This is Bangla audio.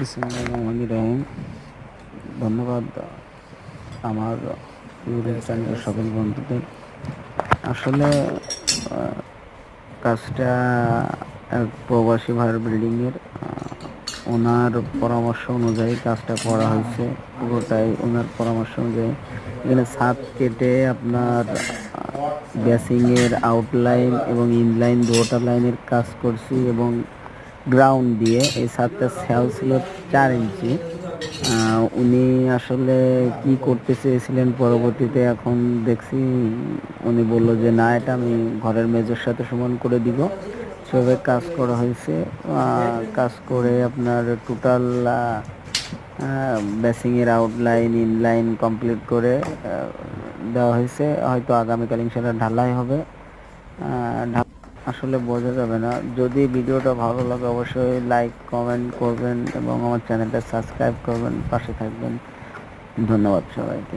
বিসমিল্লাহির রহমানির রহিম। ধন্যবাদ আমার ইউটিউব চ্যানেলের সকল বন্ধুদের। আসলে কাজটা এক প্রবাসী ভাইয়ের বিল্ডিংয়ের, ওনার পরামর্শ অনুযায়ী কাজটা করা হয়েছে। পুরোটাই ওনার পরামর্শ অনুযায়ী। এখানে ছাদ কেটে আপনার বেসিংয়ের আউটলাইন এবং ইনলাইন দুটো লাইনের কাজ করছি এবং গ্রাউন্ড দিয়ে এই ছাদটা সেল ছিল 4 ইঞ্চি। উনি আসলে কি করতে চেয়েছিলেন পরবর্তীতে এখন দেখছি উনি বললো যে না, এটা আমি ঘরের মেঝের সাথে সমান করে দিব। সেভাবে কাজ করা হয়েছে। কাজ করে আপনার টোটাল বেসিংয়ের আউটলাইন ইনলাইন কমপ্লিট করে দেওয়া হয়েছে। হয়তো আগামীকাল ইনশাল্লাহ ঢালাই হবে। আসলে বোঝা যাবে না। যদি ভিডিওটা ভালো লাগে অবশ্যই লাইক কমেন্ট করবেন এবং আমার চ্যানেলটা সাবস্ক্রাইব করবেন, পাশে থাকবেন। ধন্যবাদ সবাইকে।